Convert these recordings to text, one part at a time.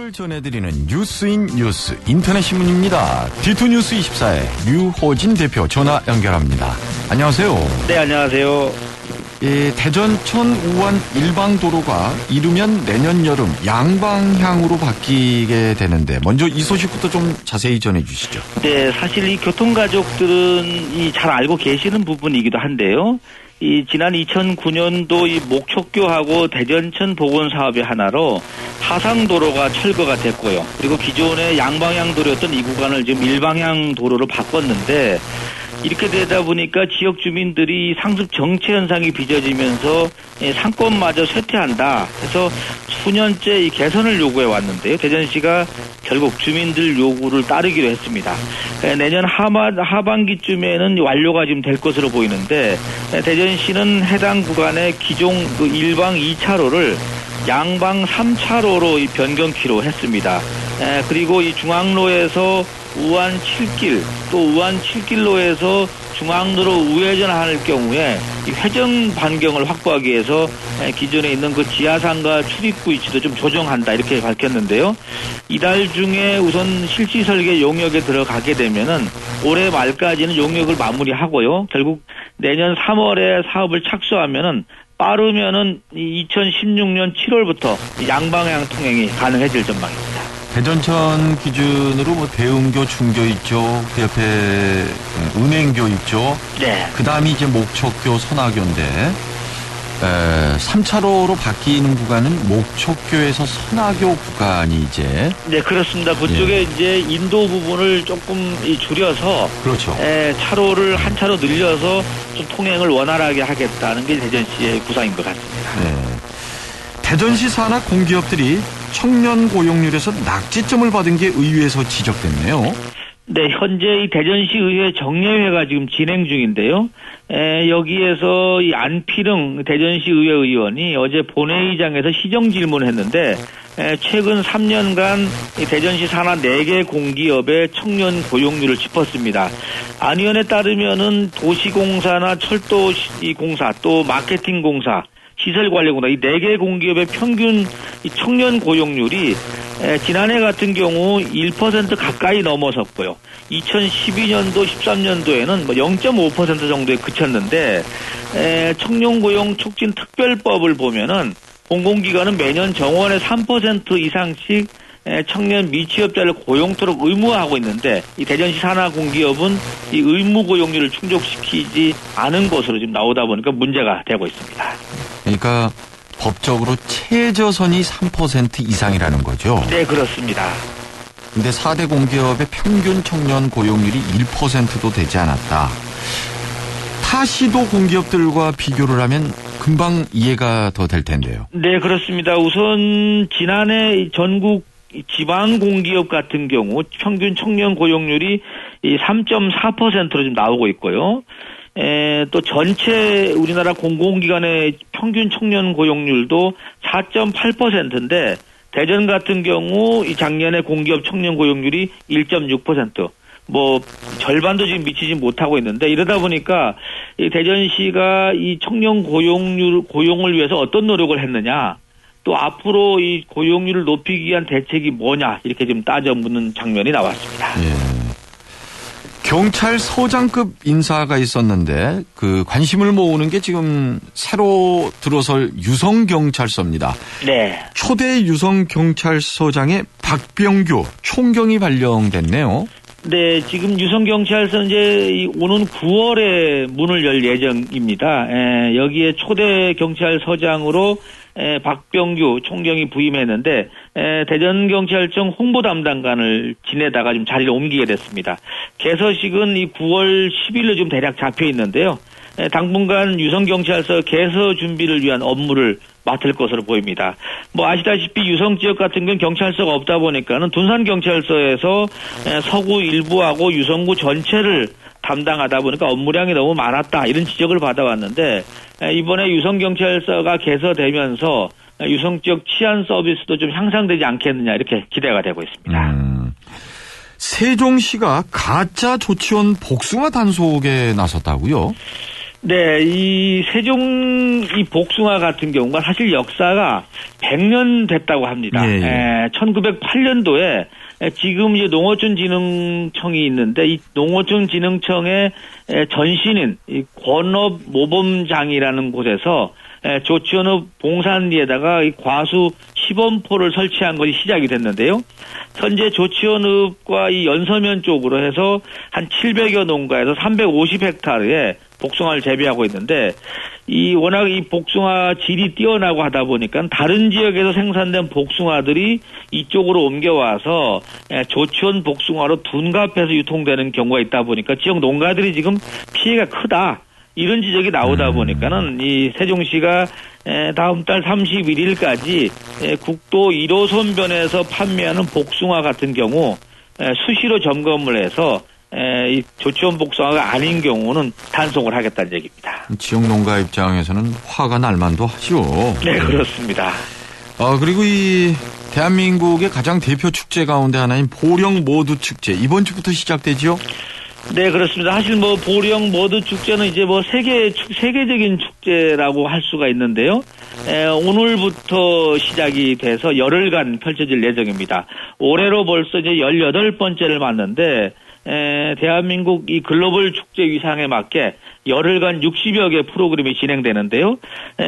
오늘 전해드리는 뉴스인 뉴스 인터넷 신문입니다. D2뉴스 24의 류호진 대표 전화 연결합니다. 안녕하세요. 네, 안녕하세요. 대전천 우안 일방도로가 이르면 내년 여름 양방향으로 바뀌게 되는데 먼저 이 소식부터 좀 자세히 전해주시죠. 네, 사실 이 교통가족들은 잘 알고 계시는 부분이기도 한데요. 지난 2009년도 이 목촉교하고 대전천 복원 사업의 하나로 하상도로가 철거가 됐고요. 그리고 기존의 양방향 도로였던 이 구간을 지금 일방향 도로로 바꿨는데 이렇게 되다 보니까 지역 주민들이 상습 정체 현상이 빚어지면서 상권마저 쇠퇴한다. 그래서 수년째 이 개선을 요구해 왔는데요. 대전시가 결국 주민들 요구를 따르기로 했습니다. 내년 하반기쯤에는 완료가 지금 될 것으로 보이는데 대전시는 해당 구간의 기존 일방 2차로를 양방 3차로로 변경키로 했습니다. 그리고 이 중앙로에서 우안 7길 또 우안 7길로에서 중앙로로 우회전할 경우에 이 회전 반경을 확보하기 위해서 기존에 있는 그 지하상가 출입구 위치도 좀 조정한다 이렇게 밝혔는데요. 이달 중에 우선 실시 설계 용역에 들어가게 되면은 올해 말까지는 용역을 마무리하고요. 결국 내년 3월에 사업을 착수하면은 빠르면은 2016년 7월부터 양방향 통행이 가능해질 전망입니다. 대전천 기준으로 대음교, 중교 있죠. 그 옆에 은행교 있죠. 네. 그 다음이 이제 목촉교, 선화교인데 3차로로 바뀌는 구간은 목촉교에서 선화교 구간이 이제. 네, 그렇습니다. 그쪽에 이제 인도 부분을 조금 줄여서. 그렇죠. 차로를 한 차로 늘려서 좀 통행을 원활하게 하겠다는 게 대전시의 구상인 것 같습니다. 네. 대전시 산하 공기업들이 청년 고용률에서 낙지점을 받은 게 의회에서 지적됐네요. 네, 현재 이 대전시 의회 정례회가 지금 진행 중인데요. 여기에서 이 안필흥 대전시 의회 의원이 어제 본회의장에서 시정 질문을 했는데 최근 3년간 이 대전시 산하 4개 공기업의 청년 고용률을 짚었습니다. 안 의원에 따르면은 도시공사나 철도공사 또 마케팅공사 시설관리공사 이 4개 공기업의 평균 이 청년 고용률이 지난해 같은 경우 1% 가까이 넘어섰고요. 2012년도, 13년도에는 0.5% 정도에 그쳤는데 청년 고용 촉진 특별법을 보면은 공공기관은 매년 정원의 3% 이상씩 청년 미취업자를 고용토록 의무화하고 있는데 이 대전시 산하 공기업은 이 의무 고용률을 충족시키지 않은 것으로 지금 나오다 보니까 문제가 되고 있습니다. 그러니까 법적으로 최저선이 3% 이상이라는 거죠? 네, 그렇습니다. 근데 4대 공기업의 평균 청년 고용률이 1%도 되지 않았다. 타시도 공기업들과 비교를 하면 금방 이해가 더 될 텐데요. 네, 그렇습니다. 우선 지난해 전국 지방 공기업 같은 경우 평균 청년 고용률이 3.4%로 지금 나오고 있고요. 또 전체 우리나라 공공기관의 평균 청년 고용률도 4.8%인데 대전 같은 경우 이 작년에 공기업 청년 고용률이 1.6%. 절반도 지금 미치지 못하고 있는데 이러다 보니까 이 대전시가 이 청년 고용을 위해서 어떤 노력을 했느냐 또 앞으로 이 고용률을 높이기 위한 대책이 뭐냐 이렇게 좀 따져 묻는 장면이 나왔습니다. 예. 경찰서장급 인사가 있었는데 그 관심을 모으는 게 지금 새로 들어설 유성경찰서입니다. 네. 초대 유성경찰서장의 박병규 총경이 발령됐네요. 네, 지금 유성경찰서는 이제 오는 9월에 문을 열 예정입니다. 여기에 초대 경찰서장으로 박병규 총경이 부임했는데 대전경찰청 홍보담당관을 지내다가 좀 자리를 옮기게 됐습니다. 개서식은 이 9월 10일로 좀 대략 잡혀 있는데요. 당분간 유성경찰서 개서 준비를 위한 업무를 맡을 것으로 보입니다. 아시다시피 유성 지역 같은 건 경찰서가 없다 보니까는 둔산경찰서에서 서구 일부하고 유성구 전체를 담당하다 보니까 업무량이 너무 많았다 이런 지적을 받아왔는데 이번에 유성경찰서가 개서되면서 유성 지역 치안 서비스도 좀 향상되지 않겠느냐 이렇게 기대가 되고 있습니다. 세종시가 가짜 조치원 복숭아 단속에 나섰다고요? 네, 이 세종 이 복숭아 같은 경우가 사실 역사가 100년 됐다고 합니다. 예. 1908년도에 지금 이제 농어촌진흥청이 있는데 이 농어촌진흥청의 전신인 이 권업 모범장이라는 곳에서 조치원읍 봉산리에다가 이 과수 시범포를 설치한 것이 시작이 됐는데요. 현재 조치원읍과 이 연서면 쪽으로 해서 한 700여 농가에서 350헥타르에 복숭아를 재배하고 있는데 이 워낙 이 복숭아 질이 뛰어나고 하다 보니까 다른 지역에서 생산된 복숭아들이 이쪽으로 옮겨와서 조치원 복숭아로 둔갑해서 유통되는 경우가 있다 보니까 지역 농가들이 지금 피해가 크다. 이런 지적이 나오다 보니까는 이 세종시가 다음 달 31일까지 국도 1호선변에서 판매하는 복숭아 같은 경우 수시로 점검을 해서 이 조치원 복숭아가 아닌 경우는 단속을 하겠다는 얘기입니다. 지역 농가 입장에서는 화가 날 만도 하죠. 네, 그렇습니다. 그리고 이 대한민국의 가장 대표 축제 가운데 하나인 보령 모두 축제 이번 주부터 시작되지요? 네, 그렇습니다. 사실 뭐 보령 모두 축제는 이제 뭐 세계적인 축제라고 할 수가 있는데요. 오늘부터 시작이 돼서 열흘간 펼쳐질 예정입니다. 올해로 벌써 이제 18번째를 맞는데 대한민국 이 글로벌 축제 위상에 맞게 열흘간 60여 개 프로그램이 진행되는데요.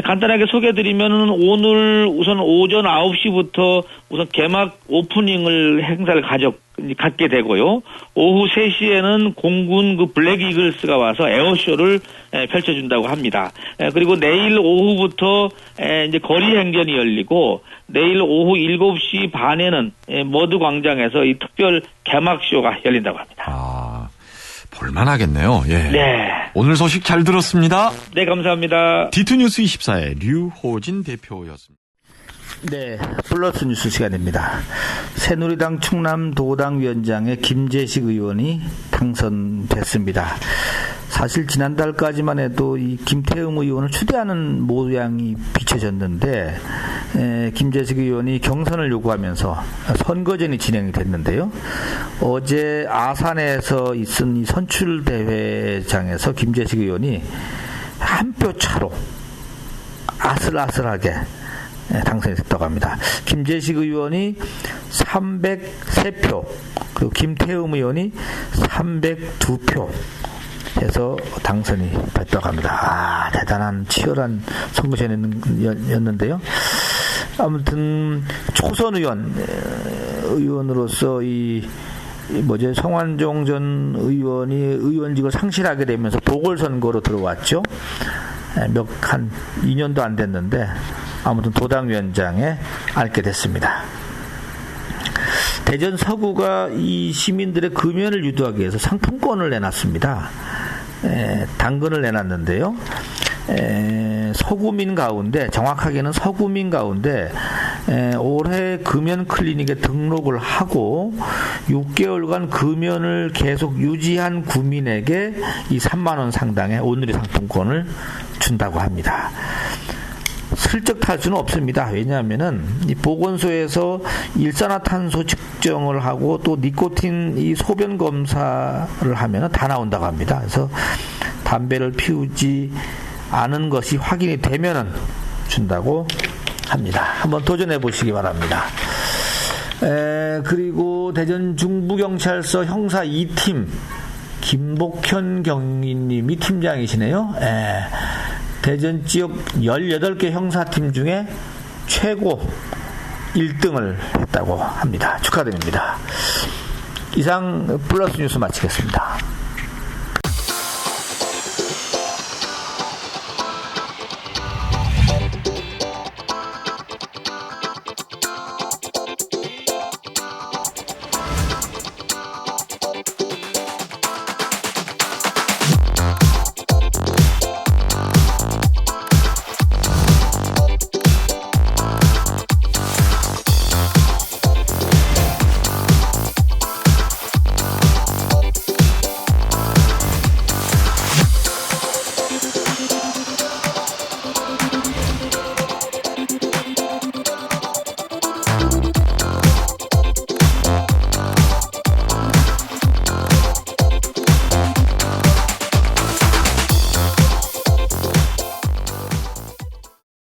간단하게 소개해드리면 오늘 우선 오전 9시부터 우선 개막 오프닝을 행사를 갖게 되고요. 오후 3시에는 공군 그 블랙 이글스가 와서 에어쇼를 펼쳐준다고 합니다. 그리고 내일 오후부터 이제 거리 행전이 열리고 내일 오후 7시 반에는 머드 광장에서 이 특별 개막쇼가 열린다고 합니다. 볼만하겠네요. 예. 네. 오늘 소식 잘 들었습니다. 네, 감사합니다. D2뉴스 24의 류호진 대표였습니다. 네, 플러스 뉴스 시간입니다. 새누리당 충남도당 위원장에 김재식 의원이 당선됐습니다. 사실 지난달까지만 해도 이 김태흠 의원을 추대하는 모양이 비춰졌는데 김재식 의원이 경선을 요구하면서 선거전이 진행이 됐는데요. 어제 아산에서 있은 이 선출대회장에서 김재식 의원이 한 표 차로 아슬아슬하게 당선이 됐다고 합니다. 김재식 의원이 303표, 그리고 김태흠 의원이 302표 해서 당선이 됐다고 합니다. 대단한 치열한 선거전이었는데요. 아무튼 초선 의원으로서 성완종 전 의원이 의원직을 상실하게 되면서 보궐선거로 들어왔죠. 한 2년도 안 됐는데 아무튼 도당위원장에 앉게 됐습니다. 대전 서구가 이 시민들의 금연을 유도하기 위해서 상품권을 내놨습니다. 당근을 내놨는데요. 서구민 가운데, 정확하게는 서구민 가운데 올해 금연 클리닉에 등록을 하고 6개월간 금연을 계속 유지한 구민에게 이 3만 원 상당의 온누리 상품권을 준다고 합니다. 슬쩍 탈 수는 없습니다. 왜냐하면은 이 보건소에서 일산화탄소 측정을 하고 또 니코틴 이 소변 검사를 하면은 다 나온다고 합니다. 그래서 담배를 피우지 않은 것이 확인이 되면은 준다고 합니다. 한번 도전해 보시기 바랍니다. 그리고 대전 중부경찰서 형사 2팀 김복현 경위님이 팀장이시네요. 대전 지역 18개 형사팀 중에 최고 1등을 했다고 합니다. 축하드립니다. 이상 플러스 뉴스 마치겠습니다.